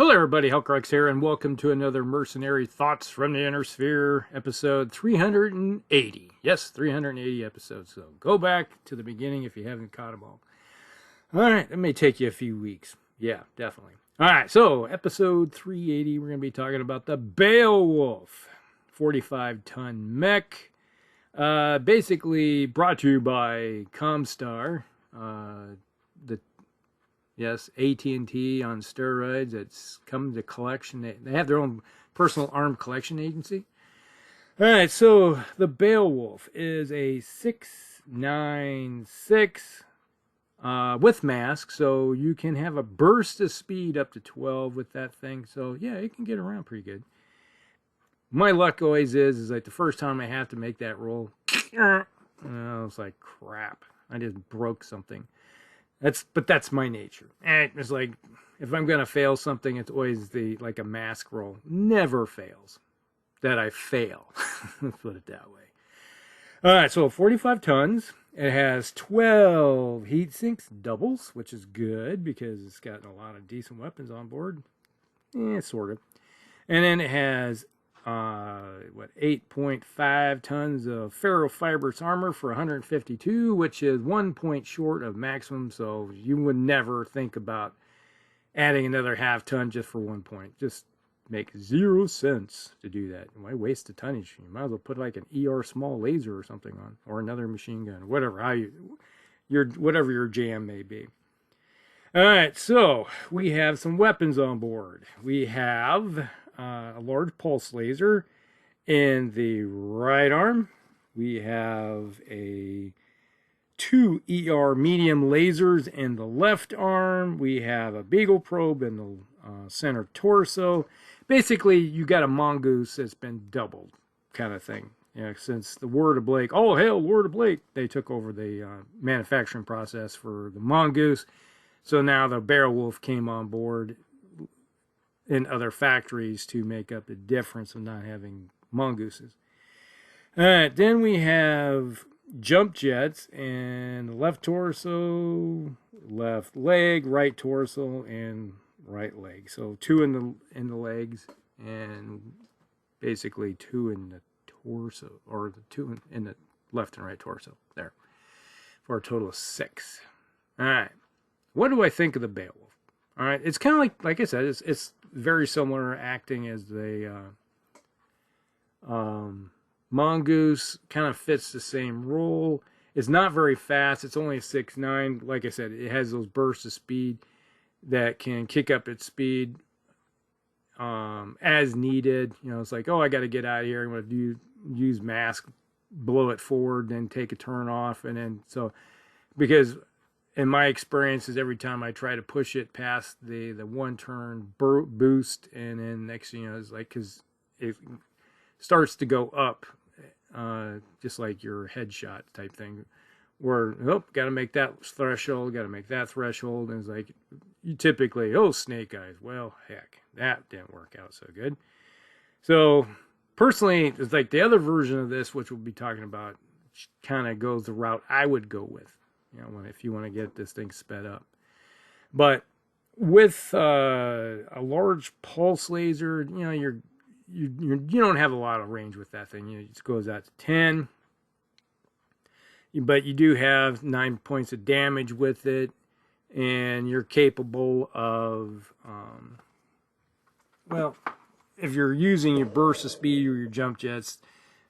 Hello everybody, Hellcrux here, and welcome to another Mercenary Thoughts from the Inner Sphere, episode 380. Yes, 380 episodes, so go back to the beginning if you haven't caught them all. Alright, it may take you a few weeks. Yeah, definitely. Alright, so episode 380, we're going to be talking about the Beowulf 45-ton mech. Basically brought to you by Comstar, Yes, AT&T on steroids. It's come to collection. They have their own personal armed collection agency. All right, so the Beowulf is a 696 with mask, so you can have a burst of speed up to 12 with that thing. So yeah, it can get around pretty good. My luck always is like the first time I have to make that roll, I was like, crap, I just broke something. But that's my nature. It's like, if I'm going to fail something, it's always like a mask roll. Never fails that I fail. Let's put it that way. All right, so 45 tons. It has 12 heat sinks, doubles, which is good because it's got a lot of decent weapons on board. Sort of. And then it has 8.5 tons of ferrofibrous armor for 152, which is 1 point short of maximum, so you would never think about adding another half ton just for 1 point. Just make 0 sense to do that. Why waste the tonnage? You might as well put like an ER small laser or something on, or another machine gun, whatever, whatever your jam may be. All right, so we have some weapons on board. We have a large pulse laser in the right arm. We have 2 ER medium lasers in the left arm. We have a beagle probe in the center torso. Basically, you got a mongoose that's been doubled, kind of thing. Yeah, since the Word of Blake, oh hell, Word of Blake, they took over the manufacturing process for the mongoose. So now the Beowulf came on board in other factories to make up the difference of not having mongooses. All right, then we have jump jets in the left torso, left leg, right torso, and right leg. So 2 in the legs, and basically 2 in the torso, or the 2 in the left and right torso. There, for a total of 6. All right, what do I think of the Beowulf? All right, it's kind of like I said, it's very similar acting as the mongoose. Kind of fits the same role. It's not very fast. It's only a 6.9. Like I said, it has those bursts of speed that can kick up its speed as needed. You know, it's like, oh, I got to get out of here. I'm going to use mask, blow it forward, then take a turn off, and then so because. In my experiences, every time I try to push it past the 1 turn boost, and then next thing you know, it's like, because it starts to go up, just like your headshot type thing, where, oh, got to make that threshold, and it's like, you typically, oh, snake eyes, well, heck, that didn't work out so good. So, personally, it's like the other version of this, which we'll be talking about, kind of goes the route I would go with. You know, if you want to get this thing sped up. But with a large pulse laser, you know, you don't have a lot of range with that thing. You know, it just goes out to 10. But you do have 9 points of damage with it, and you're capable of, well, if you're using your burst of speed or your jump jets,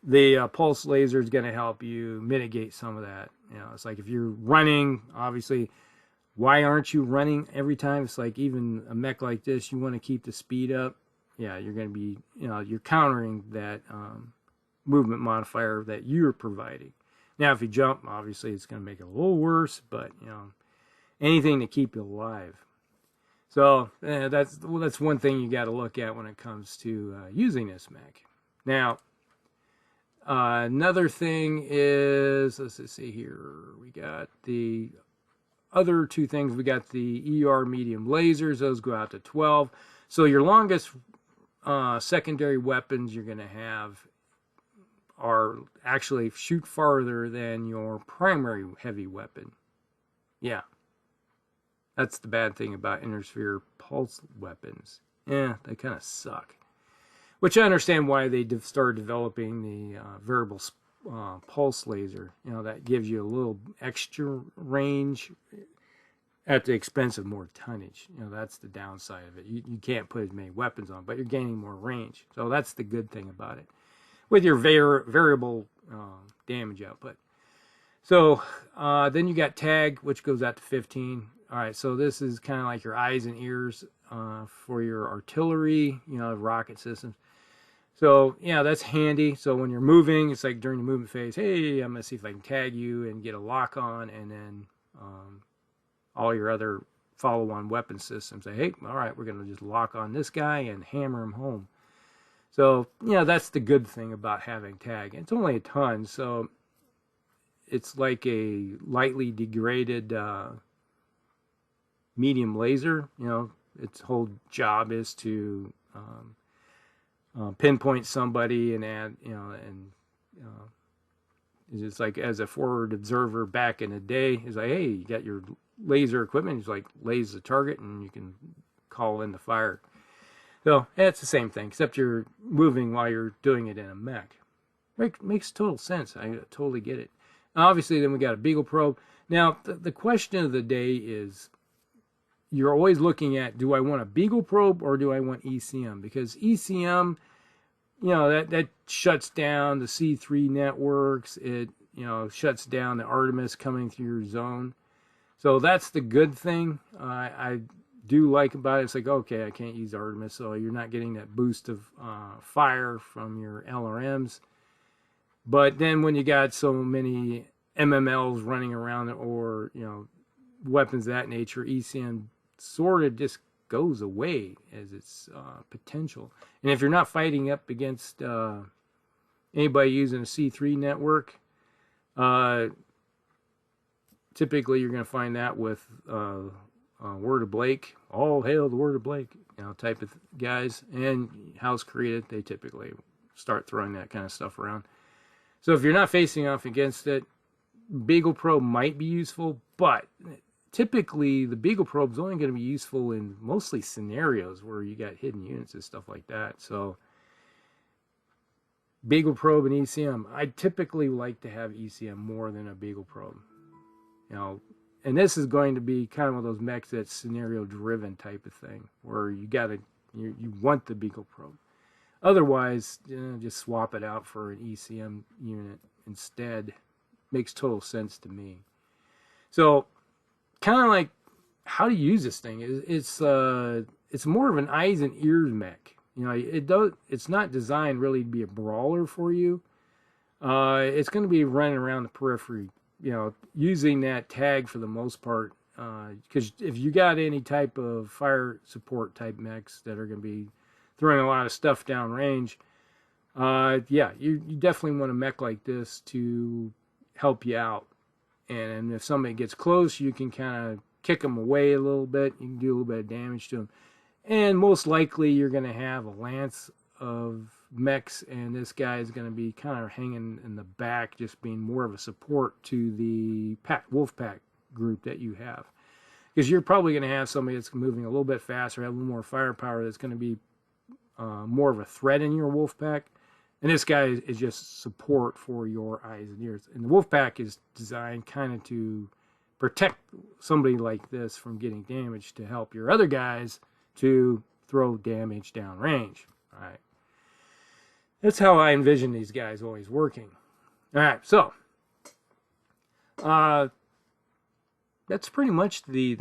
the pulse laser is going to help you mitigate some of that. You know, it's like if you're running, obviously, why aren't you running every time? It's like even a mech like this, you want to keep the speed up. Yeah, you're going to be, you know, you're countering that movement modifier that you're providing. Now, if you jump, obviously, it's going to make it a little worse, but, you know, anything to keep you alive. So that's one thing you got to look at when it comes to using this mech. Now, another thing is, let's see here, we got the other 2 things. We got the ER medium lasers. Those go out to 12. So your longest secondary weapons you're going to have are actually shoot farther than your primary heavy weapon. Yeah. That's the bad thing about inner sphere pulse weapons. yeah, they kind of suck. Which I understand why they started developing the variable pulse laser. You know, that gives you a little extra range at the expense of more tonnage. You know, that's the downside of it. You can't put as many weapons on, but you're gaining more range. So that's the good thing about it. With your variable damage output. So then you got tag, which goes out to 15. All right, so this is kind of like your eyes and ears for your artillery, you know, rocket systems. So, yeah, that's handy. So when you're moving, it's like during the movement phase, hey, I'm going to see if I can tag you and get a lock on, and then all your other follow-on weapon systems say, hey, all right, we're going to just lock on this guy and hammer him home. So, yeah, that's the good thing about having tag. It's only a ton, so it's like a lightly degraded medium laser. You know, its whole job is to pinpoint somebody and add, you know, and it's just like as a forward observer back in the day, it's like, hey, you got your laser equipment. It's like lays the target and you can call in the fire. So it's the same thing, except you're moving while you're doing it in a mech. Makes total sense. I totally get it. Obviously, then we got a Beagle probe. Now, the question of the day is, you're always looking at, do I want a Beagle probe or do I want ECM? Because ECM, you know, that shuts down the C3 networks. It, you know, shuts down the Artemis coming through your zone. So that's the good thing I do like about it. It's like, okay, I can't use Artemis, so you're not getting that boost of fire from your LRMs. But then when you got so many MMLs running around, or, you know, weapons of that nature, ECM sort of just goes away as its potential. And if you're not fighting up against anybody using a C3 network, typically you're going to find that with Word of Blake, all hail the Word of Blake, you know, type of guys, and house created, they typically start throwing that kind of stuff around. So if you're not facing off against it, Beagle probe might be useful, but typically the Beagle probe is only going to be useful in mostly scenarios where you got hidden units and stuff like that. So Beagle probe and ECM, I typically like to have ECM more than a Beagle probe. You know, and this is going to be kind of one of those mechs that's scenario driven type of thing, where you want the Beagle probe. Otherwise, you know, just swap it out for an ECM unit instead. Makes total sense to me. So, kind of like how to use this thing. It's more of an eyes and ears mech. You know, it's not designed really to be a brawler for you. It's going to be running around the periphery, you know, using that tag for the most part. Because if you got any type of fire support type mechs that are going to be throwing a lot of stuff down range, yeah, you definitely want a mech like this to help you out. And if somebody gets close, you can kind of kick them away a little bit. You can do a little bit of damage to them. And most likely you're going to have a lance of mechs, and this guy is going to be kind of hanging in the back, just being more of a support to the wolf pack group that you have. Because you're probably going to have somebody that's moving a little bit faster, have a little more firepower, that's going to be more of a threat in your wolf pack. And this guy is just support for your eyes and ears. And the wolf pack is designed kind of to protect somebody like this from getting damage, to help your other guys to throw damage downrange. All right. That's how I envision these guys always working. All right, so that's pretty much the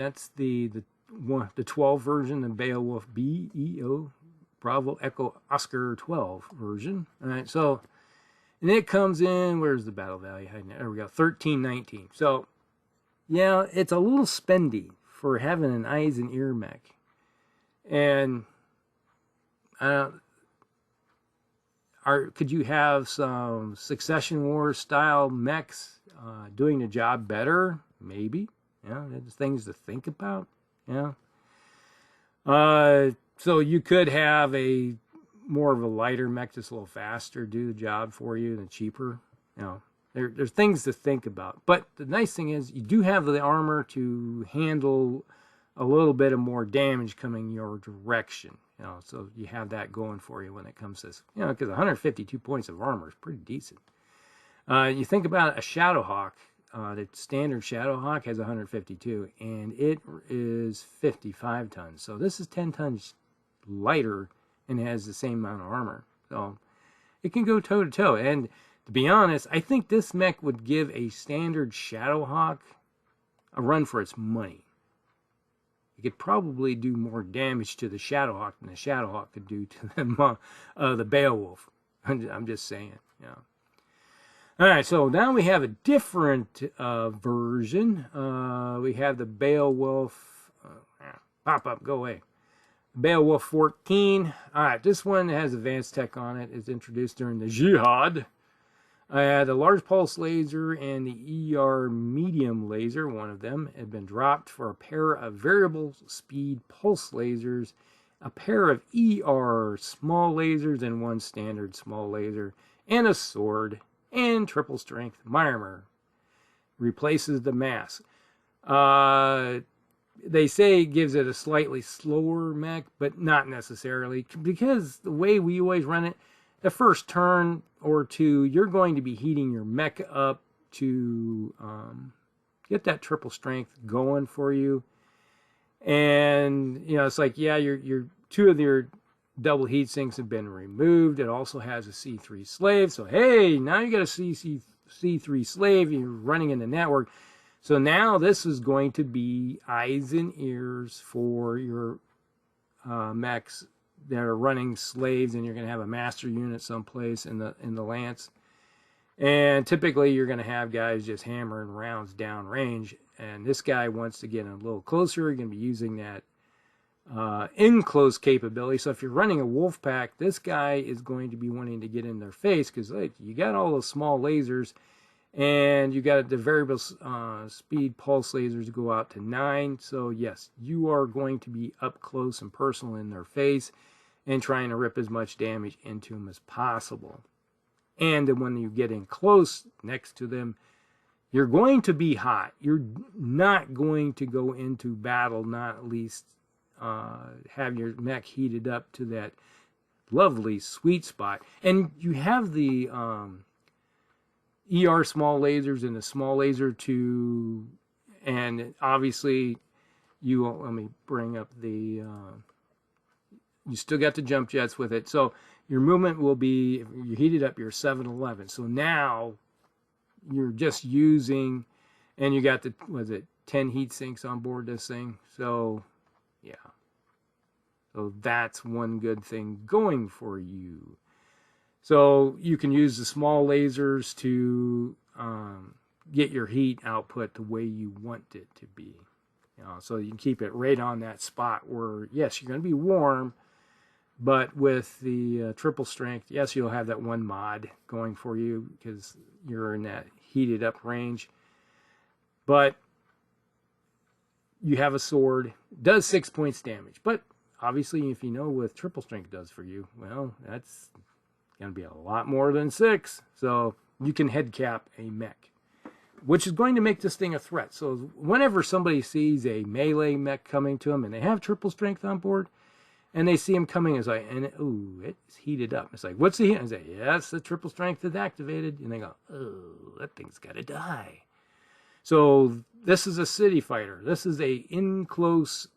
12 version, the Beowulf BEO Bravo Echo Oscar 12 version. All right, so, and it comes in, where's the battle value? There we go, 1319. So, yeah, it's a little spendy for having an eyes and ear mech. And could you have some Succession Wars style mechs doing the job better? Maybe. Yeah, there's things to think about. Yeah. So you could have a more of a lighter mech that's a little faster, do the job for you, and cheaper. You know, there's things to think about. But the nice thing is you do have the armor to handle a little bit of more damage coming your direction. You know, so you have that going for you when it comes to this. You know, because 152 points of armor is pretty decent. You think about a Shadowhawk. The standard Shadowhawk has 152, and it is 55 tons. So this is 10 tons lighter and has the same amount of armor. So it can go toe to toe. And to be honest, I think this mech would give a standard Shadowhawk a run for its money. It could probably do more damage to the Shadowhawk than the Shadowhawk could do to the Beowulf. I'm just saying, yeah. All right, so now we have a different version. We have the Beowulf. Pop up, go away. Beowulf 14. All right, this one has advanced tech on it. It's introduced during the Jihad. The large pulse laser and the ER medium laser, one of them, had been dropped for a pair of variable speed pulse lasers, a pair of ER small lasers, and one standard small laser, and a sword, and triple strength armor. Replaces the mass. They say it gives it a slightly slower mech, but not necessarily, because the way we always run it, the first turn or two, you're going to be heating your mech up to get that triple strength going for you. And, you know, it's like, yeah, your two of your double heat sinks have been removed. It also has a C3 slave. So, hey, now you got a C3 slave. You're running in the network. So now this is going to be eyes and ears for your mechs that are running slaves, and you're going to have a master unit someplace in the lance. And typically you're going to have guys just hammering rounds down range. And this guy wants to get a little closer. You're going to be using that in-close capability. So if you're running a wolf pack, this guy is going to be wanting to get in their face because you got all those small lasers, and you got the variable speed pulse lasers go out to 9. So yes, you are going to be up close and personal in their face and trying to rip as much damage into them as possible. And then when you get in close next to them, you're going to be hot. You're not going to go into battle, not at least have your mech heated up to that lovely sweet spot. And you have the ER small lasers and the small laser to, and obviously let me bring up the, you still got the jump jets with it. So your movement will be, if you heat it up, you're 711. So now you're just using, and you got the, 10 heat sinks on board this thing. So yeah. So that's one good thing going for you. So you can use the small lasers to get your heat output the way you want it to be. You know, so you can keep it right on that spot where, yes, you're going to be warm, but with the triple strength, yes, you'll have that one mod going for you because you're in that heated up range. But you have a sword, does 6 points damage. But obviously, if you know what triple strength does for you, well, that's going to be a lot more than 6. So you can head cap a mech, which is going to make this thing a threat. So whenever somebody sees a melee mech coming to them and they have triple strength on board, and they see him coming, it's like, ooh, it's heated up. It's like, what's the heat? I say, yes, the triple strength is activated. And they go, oh, that thing's got to die. So this is a city fighter. This is a in-close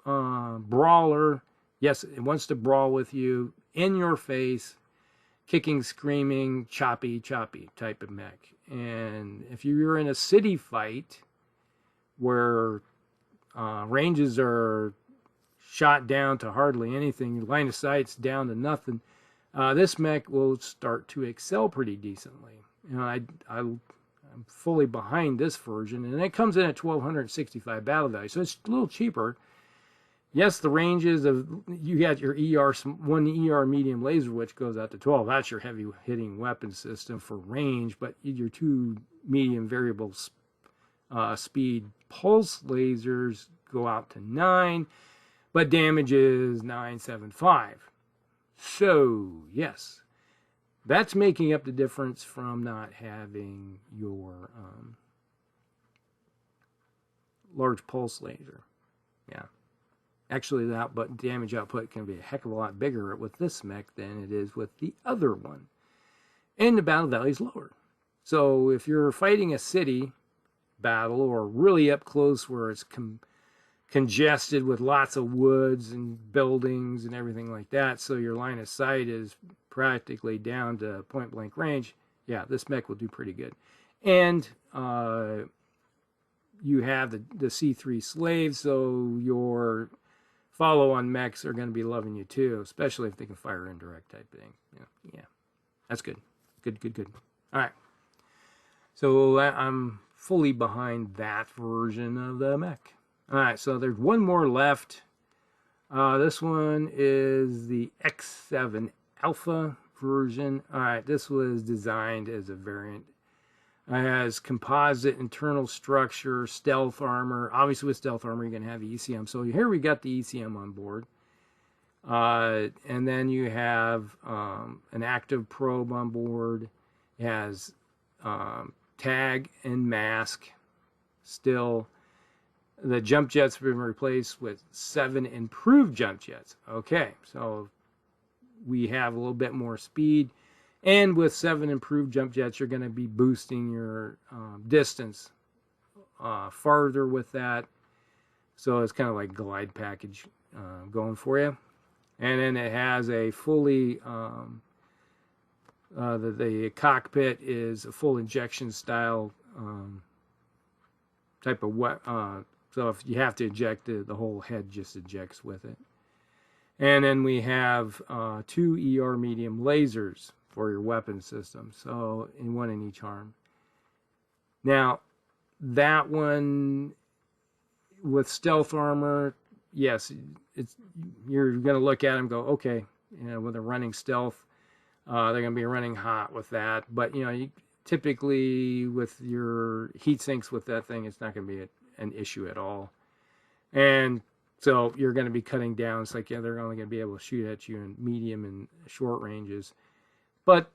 brawler. Yes, it wants to brawl with you, in your face, kicking, screaming, choppy type of mech. And if you're in a city fight where ranges are shot down to hardly anything, line of sight's down to nothing, this mech will start to excel pretty decently. You know, I'm fully behind this version, and it comes in at 1,265 battle value, so it's a little cheaper. Yes, the ranges of, you got your one ER medium laser, which goes out to 12. That's your heavy hitting weapon system for range, but your two medium variable speed pulse lasers go out to 9, but damage is 975. So, yes, that's making up the difference from not having your large pulse laser. Yeah. Actually, the damage output can be a heck of a lot bigger with this mech than it is with the other one. And the battle value is lower. So if you're fighting a city battle or really up close where it's congested with lots of woods and buildings and everything like that, so your line of sight is practically down to point blank range, yeah, this mech will do pretty good. And you have the C3 slaves, so your follow-on mechs are going to be loving you too, especially if they can fire indirect type thing. Yeah, that's good. Good. All right. So I'm fully behind that version of the mech. All right, so there's one more left. This one is the X7 Alpha version. All right, this was designed as a variant. It has composite internal structure, stealth armor. Obviously, with stealth armor, you're going to have the ECM. So here we got the ECM on board. And then you have an active probe on board. It has tag and mask still. The jump jets have been replaced with 7 improved jump jets. Okay, so we have a little bit more speed. And with 7 improved jump jets, you're going to be boosting your distance farther with that. So it's kind of like glide package going for you. And then it has a fully, the cockpit is a full injection style type of so if you have to eject it, the whole head just ejects with it. And then we have 2 ER medium lasers for your weapon system, so one in each arm. Now, that one with stealth armor, yes, you're going to look at them and go, okay, when they're running stealth, they're going to be running hot with that. But you typically with your heat sinks with that thing, it's not going to be an issue at all. And so you're going to be cutting down. It's like, yeah, they're only going to be able to shoot at you in medium and short ranges. But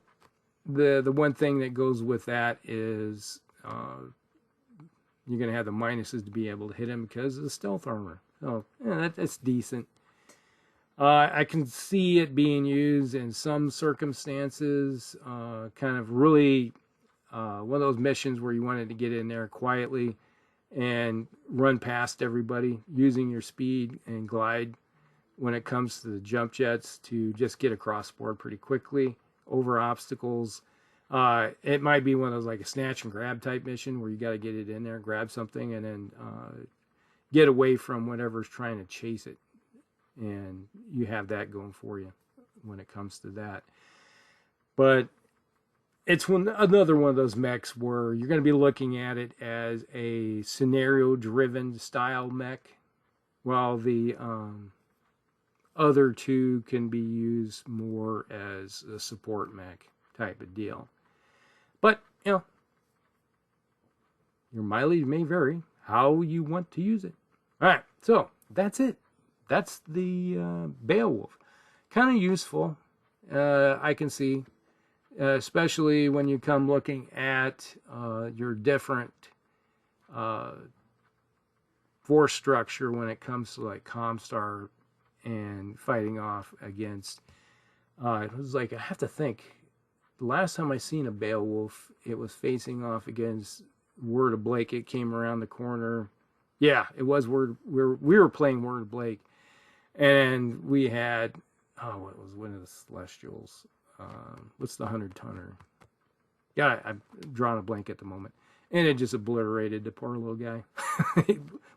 the one thing that goes with that is you're going to have the minuses to be able to hit him because of the stealth armor. So yeah, that's decent. I can see it being used in some circumstances, kind of really one of those missions where you wanted to get in there quietly and run past everybody using your speed and glide when it comes to the jump jets to just get across board pretty quickly over obstacles. It might be one of those like a snatch and grab type mission where you got to get it in there, grab something, and then get away from whatever's trying to chase it. And you have that going for you when it comes to that. But it's another one of those mechs where you're going to be looking at it as a scenario-driven style mech, while the other two can be used more as a support mech type of deal. But, your mileage may vary how you want to use it. All right, so that's it. That's the Beowulf. Kind of useful, I can see, especially when you come looking at your different force structure when it comes to like Comstar and fighting off against. It was like, I have to think, the last time I seen a Beowulf, it was facing off against Word of Blake. It came around the corner. Yeah, it was we were playing Word of Blake. And we had, what was one of the Celestials? What's the 100-tonner? Yeah, I'm drawing a blank at the moment. And it just obliterated the poor little guy.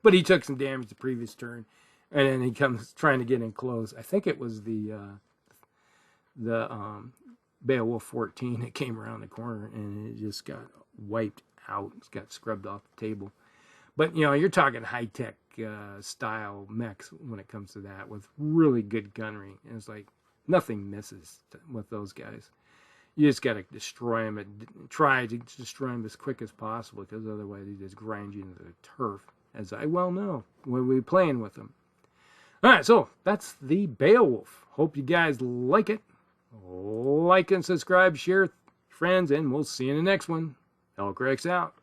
But he took some damage the previous turn. And then he comes trying to get in close. I think it was the Beowulf 14 that came around the corner. And it just got wiped out. It got scrubbed off the table. But, you're talking high-tech style mechs when it comes to that with really good gunnery. And it's like nothing misses with those guys. You just got to destroy them and try to destroy them as quick as possible because otherwise they just grind you into the turf, as I well know when we're playing with them. All right, so that's the Beowulf. Hope you guys like it. Like and subscribe, share, friends, and we'll see you in the next one. Elcrex out.